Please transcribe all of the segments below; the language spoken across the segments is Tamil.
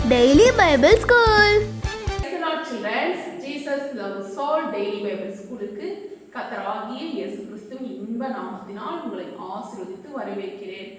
Daily Bible School. Praise the Lord, children. Jesus loves all Daily Bible Schoolக்கு கர்த்தராகிய இயேசு கிறிஸ்துவின் இன்ப நாமத்தினால் உங்களை ஆசீர்வதித்து வரவேற்கிறேன்.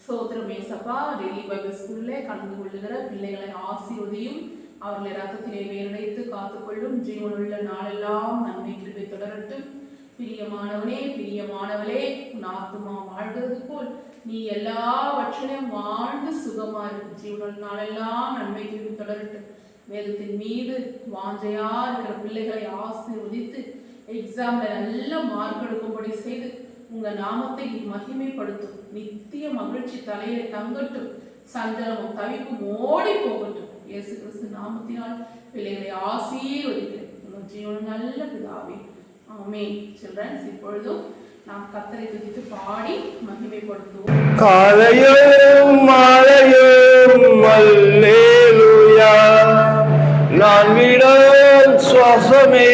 சோத்திரம் ஏசப்பா. டெய்லி பைபிள் ஸ்கூல்ல கலந்து கொள்ளுகிற பிள்ளைகளை ஆசீர்வதியும், அவர்களை ரத்தத்திலே வேலைத்து காத்துக்கொள்ளும். ஜீவனுள்ள நாளெல்லாம் நன்மை கிருபை தொடரட்டும். பிரியமானவனே, பிரியமானவளே, உன் ஆத்துமா வாழ்கிறது போல் நீ எல்லாவற்றிலும் வாழ்ந்து சுகமாறு. ஜீவனுள்ள நாளெல்லாம் நன்மை கிருபை தொடரட்டும். வேதத்தின் மீது வாஞ்சையா இருக்கிற பிள்ளைகளை ஆசீர்வதித்து எக்ஸாம்ல நல்ல மார்க் எடுக்கும்படி செய்து உங்க நாமத்தை மகிமைப்படுத்தும். நித்திய மகிழ்ச்சி தலையில தங்கட்டும். சஞ்சலமும் தவிப்பும் ஓடி போகட்டும். இயேசு கிறிஸ்து நாமத்தினால் பிள்ளைகளை ஆசீர்வதிக்கிறேன். உங்கள் ஜீவன் நல்ல பிதாவே, ஆமென். சில்ட்ரன்ஸ், இப்பொழுதும் நாம் கர்த்தரை துதித்து பாடி மகிமைப்படுத்துவோம். காலையும் மாலையும் அல்லேலூயா, நான் விடும் சுவாசமே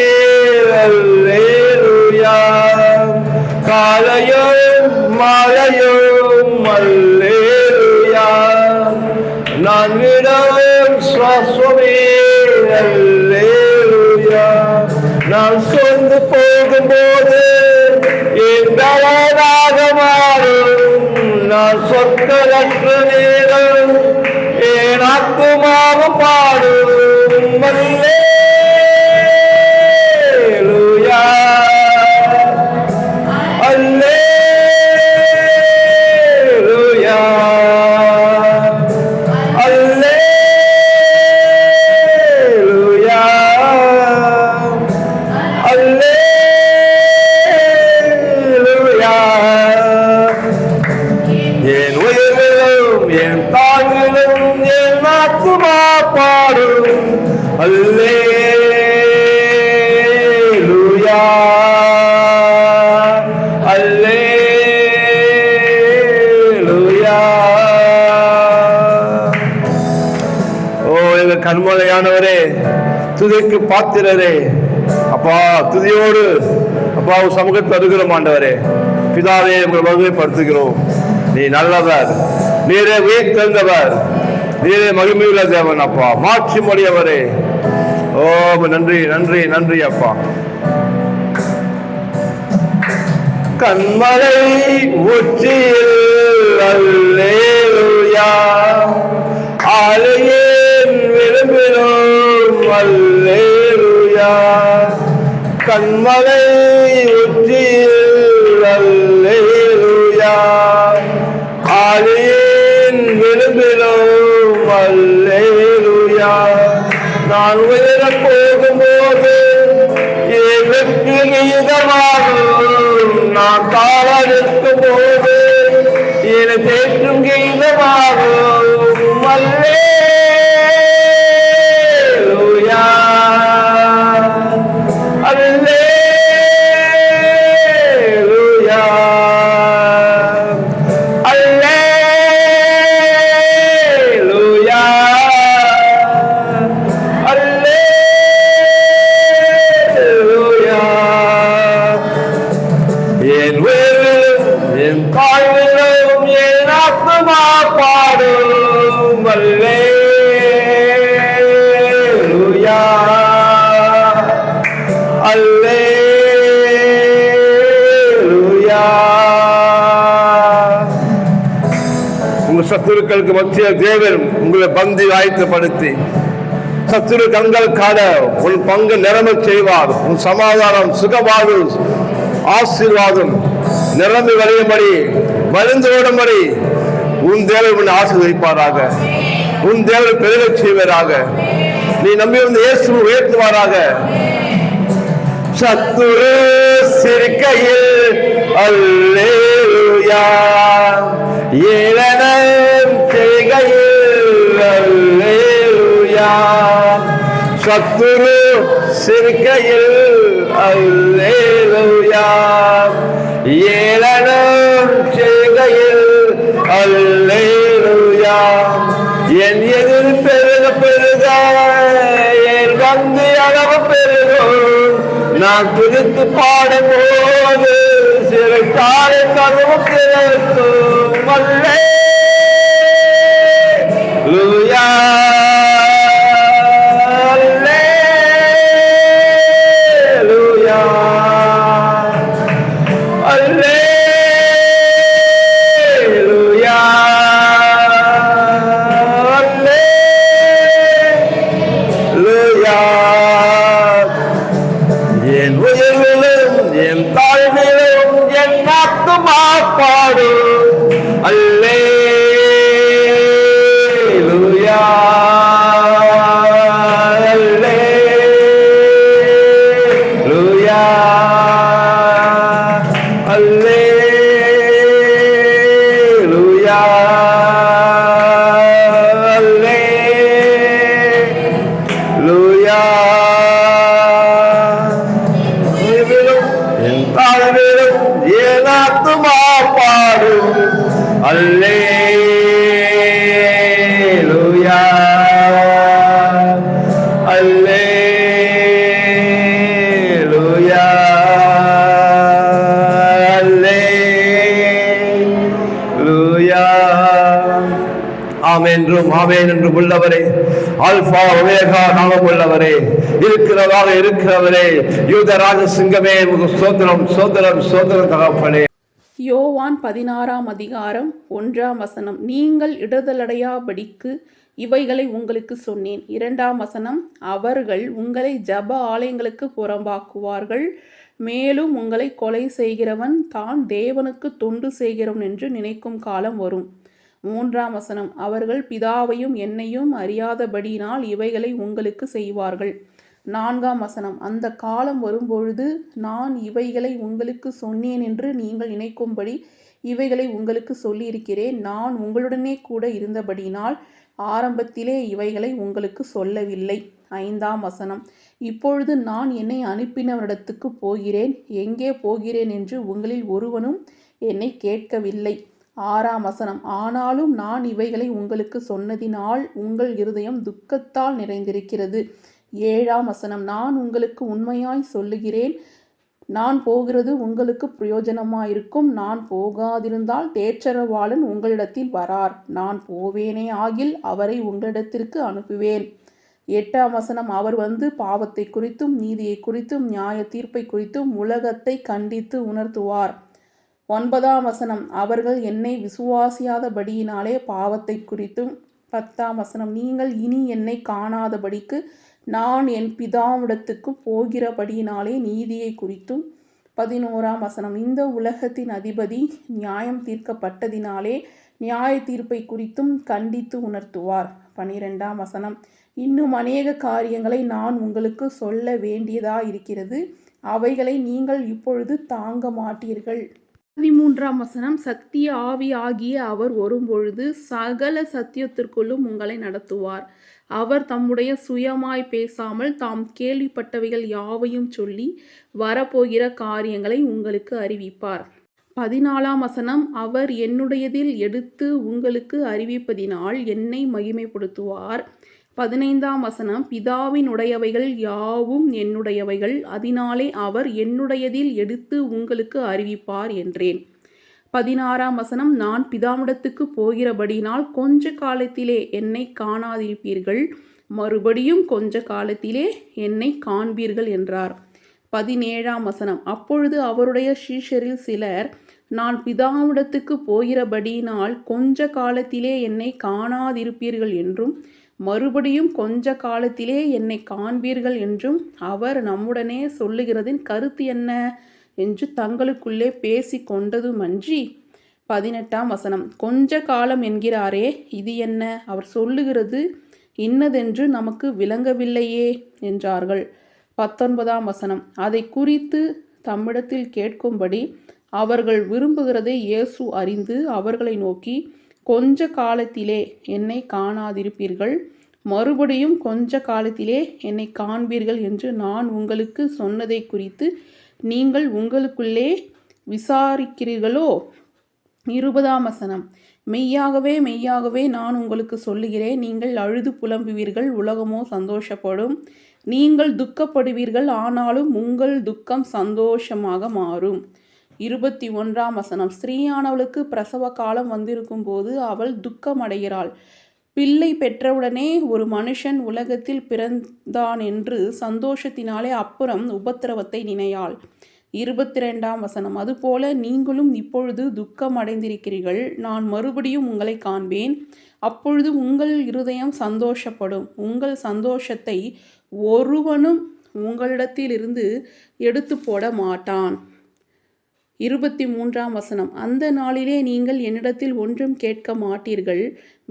அல்லேலூயா. காலையும் மாலையும் அல்லேலூயா, நான் விடும் சுவாசமே அல்லேலூயா. நான் சொந்து போகும்போது என் பலனாக மாறும். நான் சொற்களற்ற நேரம் என் ஆத்துமாவும் பாடும். அல்லேலூயா, அல்லேலூயா, அல்லேலூயா, அல்லேலூயா. என் உயிரிலும் என் தாழ்விலும் என் ஆத்துமா பாடும். அல்லேலூயா, அல்லேலூயா. ஓ எங்கள் கண்மலையானவரே, துதிக்கு பாத்திரரே, அப்பா துதியோடு அப்பா சமூகத்தை வருகிறோம். ஆண்டவரே பிதாவே, உங்கள் மகிமைப்படுத்துகிறோம். நீ நல்லவர், நீரே உயர்ந்தவர், நீரே மகிமையுள்ள தேவன். அப்பா மாட்சி மொழியவரே, ஓ நன்றி நன்றி நன்றி அப்பா. கண்மலை உச்சியில் அல்லேலூயா, ஆலயேன் விரும்பினோம் அல்லேலூயா. கண்மலை உச்சியில் அல்லேலூயா, ஆலயேன் விரும்பினோம் அல்லேலூயா. நான் உயர போகும்போது எனக்கு கீதமாகும். நான் தாழ நிற்கும் போது என தேற்றும் கீதமாகும். அல்லேலூயா, அல்லேலூயா, அல்லேலூயா, அல்லேலூயா. என் உயிரிலும் என் தாழ்விலும் என் ஆத்துமா பாடும். அல்லேலூயா, அல்லேலூயா. உங்கள் சத்துருக்களுக்கு மத்திய தேவன் உங்களை பந்தி ஆயத்தப்படுத்தி சத்துரு கண்கள் காண உன் பங்கு நிரம்ப செய்வார். உன் சமாதானம், சுகவாழ்வு, ஆசீர்வாதம் நிரம்பி வழியும்படி, வலிந்து ஓடும்படி உன் தேவன் உன்னை ஆசீர்வதிப்பாராக. உன் தேவன் பெருகச் செய்வாராக. நீ நம்பி வந்து இயேசு உயர்த்துவாராக. சத்துரு சிரிக்கையில் அல்லேலூயா, ஏளனம் செய்கையில் அல்லேலூயா. சத்துரு சிரிக்கையில் அல்லேலூயா, ஏளனம் செய்கையில் அல்லேலூயா. என் எதிர் பெருக பெருக என் வந்து அளவு பெருகும். நான் துதித்து பாடும் போது சிறு காலை கதவு திறக்கும். அல்லேலூயா, ஆமேன் என்று உள்ளவரே, ஆல்பா ஒமேகா நாமம் உள்ளவரே, இருக்கிறதாக இருக்கிறவரே, யூதராஜ சிங்கமே, சோதரம் சோதரம் சோதரம் தகப்பனே. யோவான் 16 நீங்கள் இடதலடையாபடிக்கு இவைகளை உங்களுக்கு சொன்னேன். 2 அவர்கள் உங்களை ஜப ஆலயங்களுக்கு புறம்பாக்குவார்கள், மேலும் உங்களை கொலை செய்கிறவன் தான் தேவனுக்கு தொண்டு செய்கிறவன் என்று நினைக்கும் காலம் வரும். 3 அவர்கள் பிதாவையும் என்னையும் அறியாதபடியினால் இவைகளை உங்களுக்கு செய்வார்கள். 4 அந்த காலம் வரும்பொழுது நான் இவைகளை உங்களுக்கு சொன்னேன் என்று நீங்கள் நினைக்கும்படி இவைகளை உங்களுக்கு சொல்லியிருக்கிறேன். நான் உங்களுடனே கூட இருந்தபடியினால் ஆரம்பத்திலே இவைகளை உங்களுக்கு சொல்லவில்லை. 5 இப்பொழுது நான் என்னை அனுப்பினவரிடத்துக்கு போகிறேன், எங்கே போகிறேன் என்று உங்களில் ஒருவனும் என்னை கேட்கவில்லை. 6 ஆனாலும் நான் இவைகளை உங்களுக்கு சொன்னதினால் உங்கள் இருதயம் துக்கத்தால் நிறைந்திருக்கிறது. 7 நான் உங்களுக்கு உண்மையாய் சொல்லுகிறேன், நான் போகிறது உங்களுக்கு பிரயோஜனமாயிருக்கும். நான் போகாதிருந்தால் தேற்றரவாளன் உங்களிடத்தில் வரார். நான் போவேனே ஆகில் அவரை உங்களிடத்திற்கு அனுப்புவேன். 8 அவர் வந்து பாவத்தை குறித்தும் நீதியை குறித்தும் நியாய தீர்ப்பை குறித்தும் உலகத்தை கண்டித்து உணர்த்துவார். 9 அவர்கள் என்னை விசுவாசியாதபடியினாலே பாவத்தை குறித்தும். 10 நீங்கள் இனி என்னை காணாதபடிக்கு நான் என் பிதாவிடத்துக்கு போகிறபடியினாலே நீதியை குறித்தும். 11 இந்த உலகத்தின் அதிபதி நியாயம் தீர்க்கப்பட்டதினாலே நியாய தீர்ப்பை குறித்தும் கண்டித்து உணர்த்துவார். 12 இன்னும் அநேக காரியங்களை நான் உங்களுக்கு சொல்ல வேண்டியதாயிருக்கிறது, அவைகளை நீங்கள் இப்பொழுது தாங்க மாட்டீர்கள். 13 சத்திய ஆவி ஆகிய அவர் வரும்பொழுது சகல சத்தியத்திற்குள்ளும் உங்களை நடத்துவார். அவர் தம்முடைய சுயமாய் பேசாமல் தாம் கேள்விப்பட்டவைகள் யாவையும் சொல்லி வரப்போகிற காரியங்களை உங்களுக்கு அறிவிப்பார். 14 அவர் என்னுடையதில் எடுத்து உங்களுக்கு அறிவிப்பதினால் என்னை மகிமைப்படுத்துவார். 15 பிதாவினுடையவைகள் யாவும் என்னுடையவைகள், அதனாலே அவர் என்னுடையதில் எடுத்து உங்களுக்கு அறிவிப்பார் என்றேன். 16 நான் பிதாவிடத்துக்கு போகிறபடினால் கொஞ்ச காலத்திலே என்னை காணாதிருப்பீர்கள், மறுபடியும் கொஞ்ச காலத்திலே என்னை காண்பீர்கள் என்றார். 17 அப்பொழுது அவருடைய சீஷரில் சிலர், நான் பிதாவிடத்துக்கு போகிறபடியினால் கொஞ்ச காலத்திலே என்னை காணாதிருப்பீர்கள் என்றும் மறுபடியும் கொஞ்ச காலத்திலே என்னை காண்பீர்கள் என்றும் அவர் நம்முடனே சொல்லுகிறதின் கருத்து என்ன என்று தங்களுக்குள்ளே பேசி கொண்டதுமன்றி. 18 கொஞ்ச காலம் என்கிறாரே, இது என்ன? அவர் சொல்லுகிறது இன்னதென்று நமக்கு விளங்கவில்லையே என்றார்கள். 19 அதை குறித்து தம்மிடத்தில் கேட்கும்படி அவர்கள் விரும்புகிறதை இயேசு அறிந்து அவர்களை நோக்கி, கொஞ்ச காலத்திலே என்னை காணாதிருப்பீர்கள், மறுபடியும் கொஞ்ச காலத்திலே என்னை காண்பீர்கள் என்று நான் உங்களுக்கு சொன்னதை குறித்து நீங்கள் உங்களுக்குள்ளே விசாரிக்கிறீர்களோ? 20 மெய்யாகவே மெய்யாகவே நான் உங்களுக்கு சொல்லுகிறேன், நீங்கள் அழுது புலம்புவீர்கள், உலகமோ சந்தோஷப்படும். நீங்கள் துக்கப்படுவீர்கள், ஆனாலும் உங்கள் துக்கம் சந்தோஷமாக மாறும். 21 ஸ்திரீயானவளுக்கு பிரசவ காலம் வந்திருக்கும் போது அவள் துக்கம் அடைகிறாள். பிள்ளை பெற்றவுடனே ஒரு மனுஷன் உலகத்தில் பிறந்தான் என்று சந்தோஷத்தினாலே அப்புறம் உபத்திரவத்தை நினையாள். 22 அதுபோல நீங்களும் இப்பொழுது துக்கம் அடைந்திருக்கிறீர்கள், நான் மறுபடியும் உங்களை காண்பேன், அப்பொழுது உங்கள் இருதயம் சந்தோஷப்படும், உங்கள் சந்தோஷத்தை ஒருவனும் உங்களிடத்திலிருந்து எடுத்து போட மாட்டான். 23 அந்த நாளிலே நீங்கள் என்னிடத்தில் ஒன்றும் கேட்க மாட்டீர்கள்.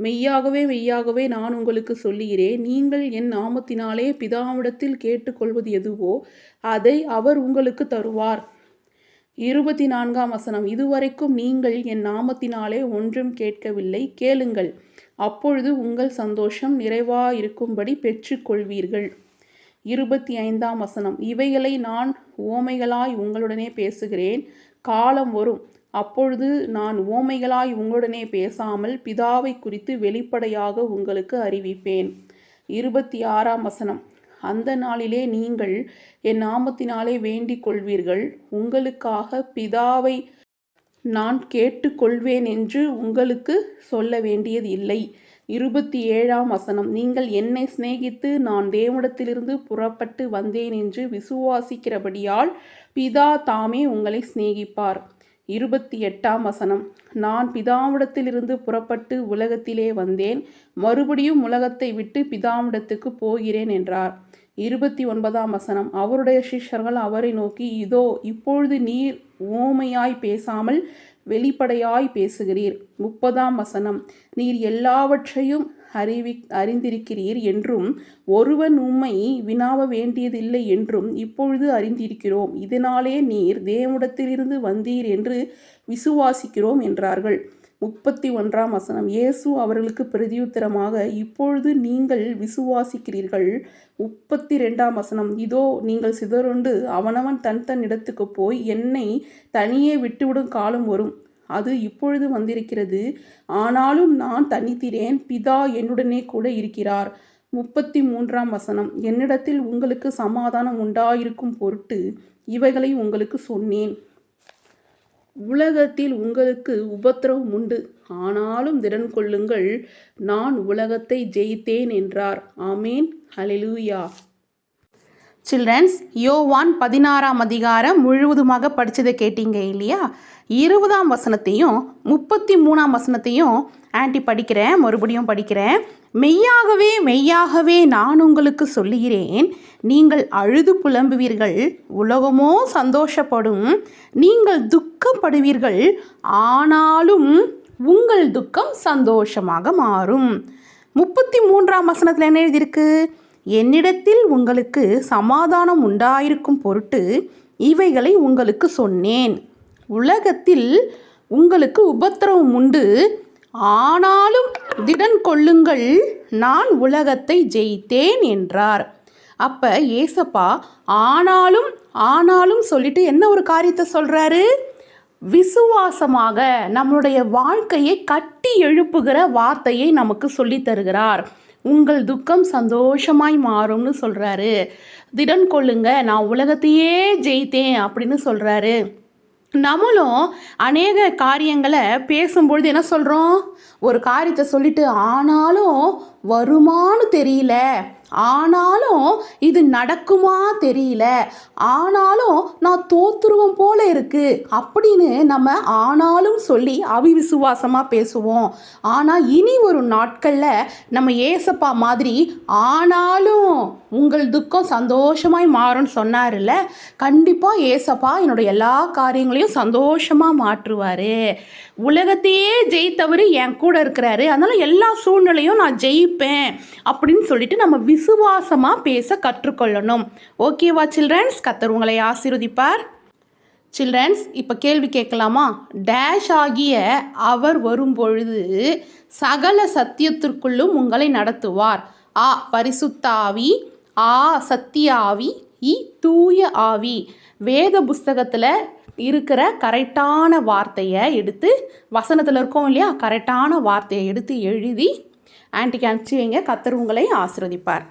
மெய்யாகவே மெய்யாகவே நான் உங்களுக்கு சொல்லுகிறேன், நீங்கள் என் நாமத்தினாலே பிதாவிடத்தில் கேட்டுக்கொள்வது எதுவோ அதை அவர் உங்களுக்கு தருவார். 24 இதுவரைக்கும் நீங்கள் என் நாமத்தினாலே ஒன்றும் கேட்கவில்லை, கேளுங்கள், அப்பொழுது உங்கள் சந்தோஷம் நிறைவாயிருக்கும்படி பெற்றுக்கொள்வீர்கள். 25 இவைகளை நான் உவமைகளாய் உங்களுடனே பேசுகிறேன், காலம் வரும், அப்பொழுது நான் உவமைகளாய் உங்களுடனே பேசாமல் பிதாவை குறித்து வெளிப்படையாக உங்களுக்கு அறிவிப்பேன். 26 அந்த நாளிலே நீங்கள் என் நாமத்தினாலே வேண்டிக் கொள்வீர்கள், உங்களுக்காக பிதாவை நான் கேட்டுக்கொள்வேன் என்று உங்களுக்கு சொல்ல வேண்டியது இல்லை. 27ஆம் வசனம், நீங்கள் என்னை சிநேகித்து நான் தேவனிடத்திலிருந்து புறப்பட்டு வந்தேன் என்று விசுவாசிக்கிறபடியால் பிதா தாமே உங்களை சிநேகிப்பார். 28ஆம் வசனம், நான் பிதாவிடத்திலிருந்து புறப்பட்டு உலகத்திலே வந்தேன், மறுபடியும் உலகத்தை விட்டு பிதாவிடத்துக்கு போகிறேன் என்றார். 29ஆம் வசனம், அவருடைய சிஷ்யர்கள் அவரை நோக்கி, இதோ இப்பொழுது நீர் உவமையாய் பேசாமல் வெளிப்படையாய் பேசுகிறீர். 30ஆம் வசனம், நீர் எல்லாவற்றையும் அறிந்திருக்கிறீர் என்றும் ஒருவன் உம்மை வினாவ வேண்டியதில்லை என்றும் இப்பொழுது அறிந்திருக்கிறோம். இதனாலே நீர் தேவனிடத்திலிருந்து வந்தீர் என்று விசுவாசிக்கிறோம் என்றார்கள். 31ஆம் வசனம், இயேசு அவர்களுக்கு பிரதியுத்தரமாக, இப்பொழுது நீங்கள் விசுவாசிக்கிறீர்கள். 32ஆம் வசனம், இதோ நீங்கள் சிதறுண்டு அவனவன் தன் இடத்துக்கு போய் என்னை தனியே விட்டுவிடும் காலம் வரும், அது இப்பொழுது வந்திருக்கிறது. ஆனாலும் நான் தனித்திரேன், பிதா என்னுடனே கூட இருக்கிறார். 33ஆம் வசனம், என்னிடத்தில் உங்களுக்கு சமாதானம் உண்டாயிருக்கும் பொருட்டு இவைகளை உங்களுக்கு சொன்னேன். உலகத்தில் உங்களுக்கு உபத்திரவம் உண்டு, ஆனாலும் திடன் கொள்ளுங்கள், நான் உலகத்தை ஜெயித்தேன் என்றார். ஆமேன். ஹல்லேலூயா. சில்ட்ரன்ஸ், யோவான் 16ஆம் அதிகாரம் முழுவதுமாக படித்ததை கேட்டீங்க இல்லையா? 20ஆம் வசனத்தையும் 33ஆம் வசனத்தையும் ஆன்ட்டி படிக்கிறேன், மறுபடியும் படிக்கிறேன். மெய்யாகவே மெய்யாகவே நான் உங்களுக்கு சொல்லுகிறேன், நீங்கள் அழுது புலம்புவீர்கள், உலகமோ சந்தோஷப்படும். நீங்கள் துக்கப்படுவீர்கள், ஆனாலும் உங்கள் துக்கம் சந்தோஷமாக மாறும். 33ஆம் வசனத்தில் என்ன எழுதியிருக்கு? என்னிடத்தில் உங்களுக்கு சமாதானம் உண்டாயிருக்கும் பொருட்டு இவைகளை உங்களுக்கு சொன்னேன். உலகத்தில் உங்களுக்கு உபத்திரவம் உண்டு, ஆனாலும் திடன் கொள்ளுங்கள், நான் உலகத்தை ஜெயித்தேன் என்றார். அப்போ ஏசப்பா ஆனாலும் சொல்லிட்டு என்ன ஒரு காரியத்தை சொல்கிறாரு? விசுவாசமாக நம்மளுடைய வாழ்க்கையை கட்டி எழுப்புகிற வார்த்தையை நமக்கு சொல்லி தருகிறார். உங்கள் துக்கம் சந்தோஷமாய் மாறும்னு சொல்கிறாரு. திடன் கொள்ளுங்க, நான் உலகத்தையே ஜெயித்தேன் அப்படின்னு சொல்கிறாரு. நம்மளும் அநேக காரியங்களை பேசும்பொழுது என்ன சொல்கிறோம்? ஒரு காரியத்தை சொல்லிட்டு ஆனாலும் வருமானு தெரியல, ஆனாலும் இது நடக்குமா தெரியல, ஆனாலும் நான் தோத்துருவோம் போல இருக்கு அப்படின்னு நம்ம ஆனாலும் சொல்லி அவிசுவாசமாக பேசுவோம். ஆனால் இனி ஒரு நாட்களில் நம்ம ஏசப்பா மாதிரி ஆனாலும் உங்கள் துக்கம் சந்தோஷமாய் மாறும்னு சொன்னார்ல, கண்டிப்பாக ஏசப்பா என்னோட எல்லா காரியங்களையும் சந்தோஷமாக மாற்றுவார். உலகத்தையே ஜெயித்தவர் என் கூட இருக்கிறாரு, அதனால் எல்லா சூழ்நிலையும் நான் ஜெயிப்பேன் அப்படின்னு சொல்லிட்டு நம்ம விசுவாசமாக பேச கற்றுக்கொள்ளணும். ஓகேவா சில்ட்ரன்ஸ்? கர்த்தர் உங்களை ஆசீர்வதிப்பார். சில்ட்ரன்ஸ், இப்போ கேள்வி கேட்கலாமா? டேஷ் ஆகிய அவர் வரும்பொழுது சகல சத்தியத்திற்குள்ளும் உங்களை நடத்துவார். ஆ பரிசுத்த ஆவி, ஆ சத்திய ஆவி, இ தூய ஆவி. வேத புஸ்தகத்தில் இருக்கிற கரெக்டான வார்த்தையை எடுத்து, வசனத்தில் இருக்கோம் இல்லையா, கரெக்டான வார்த்தையை எடுத்து எழுதி ஆன்ட்டிக்கு அனுப்பிச்சி வைங்க. கர்த்தர் உங்களை ஆசீர்வதிப்பார்.